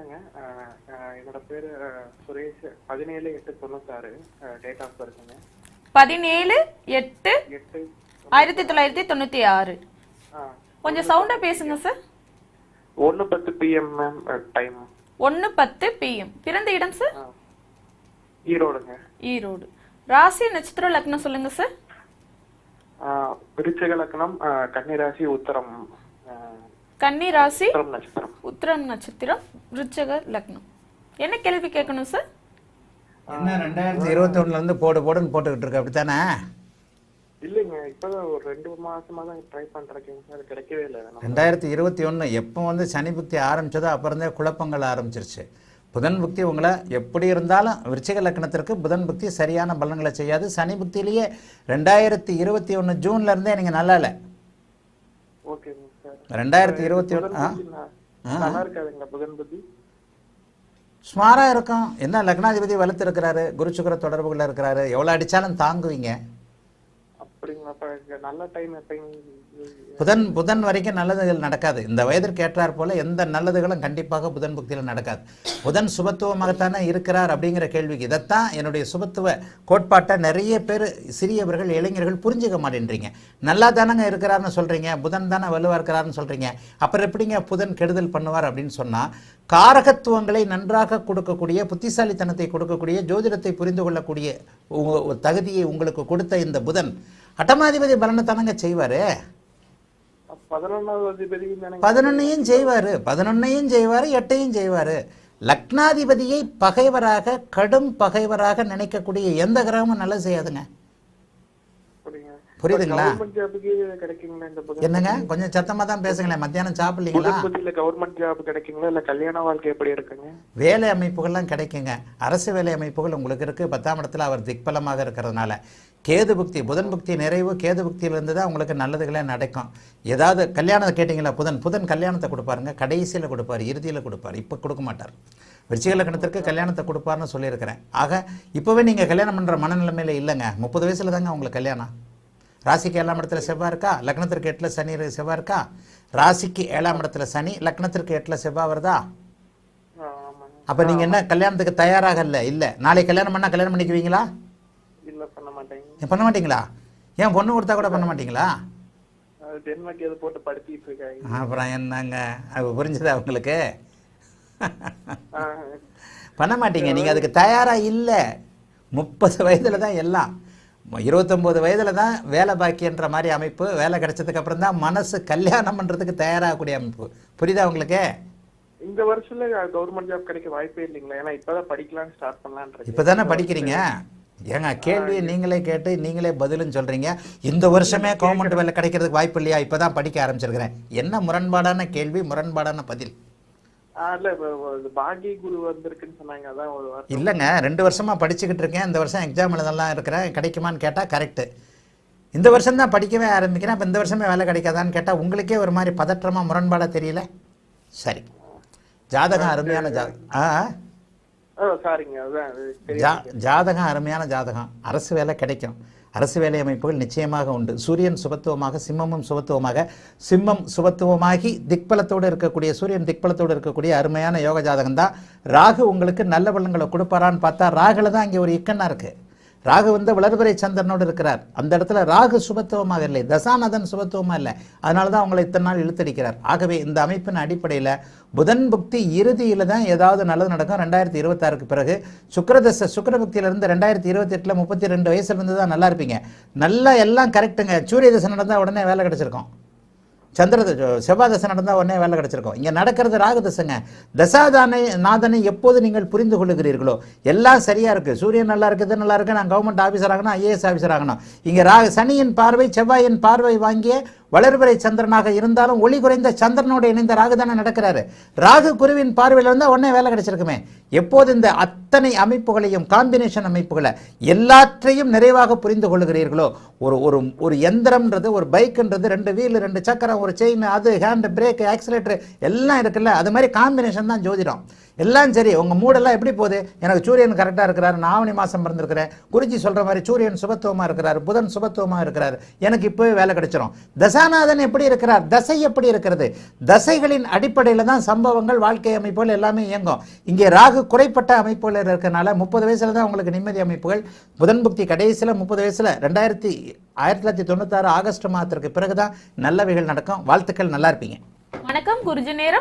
வணக்கங்க. என்னோட பேரு சுரேஷ். 17/8/96 date of பர்த்ங்க. 17/8/1996. கொஞ்சம் சவுண்டா பேசுங்க sir. 1:10 PM ma'am time. 1:10 PM. பிறந்த இடம் சார்? ஈரோடுங்க. ஈரோடு. ராசி நட்சத்திரம் லக்னம் சொல்லுங்க சார். விருச்சிக லக்னம், கன்னி ராசி, உத்தரம். கன்னி ராசி, நட்சத்திரம், உத்திரம் நட்சத்திரம், விருச்சிக லக்னம். என்ன கேள்வி கேட்கணும் சார்? என்ன 2021ல இருந்து போடுன்னு போட்டுக்கிட்டு இருக்கு, அப்படித்தானே? இல்லைங்க, இப்பதான் ஒரு 2 மாசமா தான் ட்ரை பண்றேன் சார், கிடைக்கவே இல்லை. 2021 எப்போ வந்து சனி புக்தி ஆரம்பிச்சதோ அப்புறந்தே குழப்பங்கள் ஆரம்பிச்சிருச்சு. புதன் புக்தி உங்களை எப்படி இருந்தாலும் விருச்சிக லக்னத்திற்கு புதன் புக்தி சரியான பலன்களை செய்யாது. சனி புக்தியிலேயே 2021 ஜூன்ல இருந்தே நீங்க நல்லா இல்லை. 2021 சுமாரா இருக்கும். என்ன லக்னாதிபதி வலுத்து இருக்கிறாரு, குரு சுக்கிர தொடர்புகள் இருக்கிறாரு, எவ்வளவு அடிச்சாலும் தாங்குவீங்க. புதன் வரைக்கும் நல்லதுகள் நடக்காது. இந்த வயதிற்கு ஏற்றார் போல எந்த நல்லதுகளும் கண்டிப்பாக புதன் புக்தியில் நடக்காது. புதன் சுபத்துவமாகத்தானே இருக்கிறார் அப்படிங்கிற கேள்விக்கு இதைத்தான் என்னுடைய சுபத்துவ கோட்பாட்டை நிறைய பேர் சிறியவர்கள் இளைஞர்கள் புரிஞ்சுக்க மாட்டேன்றீங்க. நல்லா தானங்க இருக்கிறாருன்னு சொல்றீங்க, புதன் தானே வலுவா இருக்கிறாருன்னு சொல்றீங்க, அப்புறம் எப்படிங்க புதன் கெடுதல் பண்ணுவார் அப்படின்னு சொன்னா, காரகத்துவங்களை நன்றாக கொடுக்கக்கூடிய, புத்திசாலித்தனத்தை கொடுக்கக்கூடிய, ஜோதிடத்தை புரிந்து கொள்ளக்கூடிய தகுதியை உங்களுக்கு கொடுத்த இந்த புதன் அட்டமாதிபதி பலனை தானங்க செய்வாரு. 11ஐயும் செய்வாரு, 11ஐயும் செய்வாரு, 8ஐயும் செய்வாரு. லக்னாதிபதியை பகைவராக, கடும் பகைவராக நினைக்கக்கூடிய எந்த கிரகமும் நல்லது செய்யாதுங்க. புரியுதுங்களா? என்னங்க கொஞ்சம் சத்தமா தான் பேசுங்களேன். மத்தியானம் சாப்பிடலீங்களா? கவர்மெண்ட் ஜாப் கிடைக்குங்களா, இல்ல கல்யாண வாழ்க்கை எப்படி இருக்குங்க? வேலை அமைப்புகள்லாம் கிடைக்குங்க. அரசு வேலை அமைப்புகள் உங்களுக்கு இருக்கு. 10ஆம் இடத்துல அவர் திக்பலமாக இருக்கிறதுனால கேது புக்தி, புதன் புக்தி நிறைவு கேது புக்தியிலிருந்து தான் உங்களுக்கு நல்லதுகளே நடக்கும். ஏதாவது கல்யாணத்தை கேட்டிங்களா? புதன் கல்யாணத்தை கொடுப்பாருங்க, கடைசியில் கொடுப்பார், இறுதியில் கொடுப்பார், இப்போ கொடுக்க மாட்டார். விருச்சிக லக்னத்திற்கு கல்யாணத்தை கொடுப்பார்னு சொல்லியிருக்கிறேன். ஆக இப்போவே நீங்கள் கல்யாணம் பண்ணுற மனநிலைமையில் இல்லைங்க. 30 வயசில் தாங்க உங்களுக்கு கல்யாணம். ராசிக்கு 7ஆம் இடத்துல செவ்வாய் இருக்கா, லக்னத்திற்கு 8ல் சனி செவ்வாய் இருக்கா. ராசிக்கு 7ஆம் இடத்துல சனி, லக்னத்திற்கு 8ல் செவ்வாய் வருதா? அப்போ நீங்கள் என்ன கல்யாணத்துக்கு தயாராக இல்லை? நாளை கல்யாணம் பண்ணால் கல்யாணம் பண்ணிக்குவீங்களா? பண்ண மாட்டீங்களா? ஏன் பொண்ணு கொடுத்தா கூட பண்ண மாட்டீங்களா? அப்புறம் என்னங்க அது புரிஞ்சுதா உங்களுக்கு? பண்ண மாட்டீங்க. நீங்க அதுக்கு தயாரா இல்லை. 30 வயதுல தான் எல்லாம், 29 வயதுல தான் வேலை பாக்கின்ற மாதிரி அமைப்பு. வேலை கிடைச்சதுக்கு அப்புறம் தான் மனசு கல்யாணம் பண்றதுக்கு தயாராகக்கூடிய அமைப்பு. புரியுதா உங்களுக்கு? இந்த வருஷத்துல கவர்மெண்ட் ஜாப் கிடைக்க வாய்ப்பே இல்லைங்களா? ஏன்னா இப்பதான் படிக்கலாம் ஸ்டார்ட் பண்ணலாம்ன்ற. இப்பதானே படிக்கிறீங்க. ஏங்க கேள்வியை நீங்களே கேட்டு நீங்களே பதிலுன்னு சொல்றீங்க. இந்த வருஷமே கவர்மெண்ட் வேலை கிடைக்கிறதுக்கு வாய்ப்பு இல்லையா? இப்பதான் படிக்க ஆரம்பிச்சிருக்கிறேன். என்ன முரண்பாடான கேள்வி, முரண்பாடான பதில். இல்லைங்க, 2 வருஷமா படிச்சுக்கிட்டு இருக்கேன். இந்த வருஷம் எக்ஸாம் எழுதலாம் இருக்கிறேன். கிடைக்குமான்னு கேட்டா கரெக்டு. இந்த வருஷம் தான் படிக்கவே ஆரம்பிக்கிறேன். அப்போ இந்த வருஷமே வேலை கிடைக்காதான்னு கேட்டா உங்களுக்கே ஒரு மாதிரி பதற்றமா முரண்பாடா தெரியல. சரி, ஜாதகம் அருமையான ஜாதகம் அருமையான ஜாதகம். அரசு வேலை கிடைக்கும். அரசு வேலை அமைப்புகள் நிச்சயமாக உண்டு. சூரியன் சுபத்துவமாக, சிம்மமும் சுபத்துவமாக, சிம்மம் சுபத்துவமாகி திக்பலத்தோடு இருக்கக்கூடிய, சூரியன் திக்பலத்தோடு இருக்கக்கூடிய அருமையான யோக ஜாதகம் தான். ராகு உங்களுக்கு நல்ல பலன்களை கொடுப்பாரான்னு பார்த்தா ராகுல தான் இங்கே ஒரு இக்கண்ணா இருக்கு. ராகு வந்து வளர்பிறை சந்திரனோடு இருக்கிறார். அந்த இடத்துல ராகு சுபத்துவமாக இல்லை, தசானதன் சுபத்துவமாக இல்லை. அதனால தான் அவங்களை இத்தனை நாள் இழுத்தடிக்கிறார். ஆகவே இந்த அமைப்பின் அடிப்படையில் புதன் புக்தி இறுதியில் தான் ஏதாவது நல்லது நடக்கும். 2026க்கு பிறகு சுக்கிரதசை, சுக்கிர புக்தியிலிருந்து 2028ல் 32 வயசுலேருந்து தான் நல்லா இருப்பீங்க. நல்லா எல்லாம் கரெக்டுங்க. சூரிய தசை நடந்தால் உடனே வேலை கிடச்சிருக்கும். செவ்வாய் தசை நடந்தால் உடனே வேலை கிடச்சிருக்கும். இங்கே நடக்கிறது ராகு தசைங்க. நாதனை எப்போது நீங்கள் புரிந்து கொள்ளுகிறீர்களோ எல்லாம் சரியா இருக்கு. சூரியன் நல்லா இருக்குது, நல்லா இருக்கு, நான் கவர்மெண்ட் ஆஃபீஸர் ஆகணும், IAS ஆஃபீஸர் ஆகணும். இங்கே சனியின் பார்வை, செவ்வாயின் பார்வை வாங்கிய வளர்பிறை சந்திரனாக இருந்தாலும் ஒளி குறைந்த சந்திரனோடு இணைந்த ராகு தானே நடக்கிறாரு. ராகு குருவின் பார்வையில் இருந்தால் உடனே வேலை கிடைச்சிருக்குமே. எப்போது இந்த அத்தனை அமைப்புகளையும், காம்பினேஷன் அமைப்புகளை எல்லாற்றையும் நிறைவாக புரிந்து கொள்ளுகிறீர்களோ, ஒரு எந்திரம்ன்றது, ஒரு பைக்குன்றது 2 வீல், 2 சக்கரம், ஒரு செயின், அது ஹேண்ட் பிரேக், ஆக்சிலேட்டர் எல்லாம் இருக்குல்ல, அது மாதிரி காம்பினேஷன் தான் ஜோதிடம். எல்லாம் சரி. உங்கள் மூடெல்லாம் எப்படி போகுது? எனக்கு சூரியன் கரெக்டாக இருக்கிறாரு, நான் ஆவணி மாதம் பிறந்திருக்கிறேன், குருஜி சொல்கிற மாதிரி சூரியன் சுபத்துவமாக இருக்கிறார், புதன் சுபத்துவமாக இருக்கிறார், எனக்கு இப்போவே வேலை கிடைச்சிரும். தசாநாதன் எப்படி இருக்கிறார், தசை எப்படி இருக்கிறது, தசைகளின் அடிப்படையில் தான் சம்பவங்கள், வாழ்க்கை அமைப்புகள் எல்லாமே இயங்கும். இங்கே ராகு குறைப்பட்ட அமைப்புகள் இருக்கிறனால 30 வயசுல தான் உங்களுக்கு நிம்மதி அமைப்புகள். புதன் புக்தி கடைசியில் 30 வயசில் 1996 ஆகஸ்ட் மாதத்திற்கு பிறகுதான் நல்லவைகள் நடக்கும். வாழ்த்துக்கள், நல்லா இருப்பீங்க. வணக்கம் குருஜி நேரம்.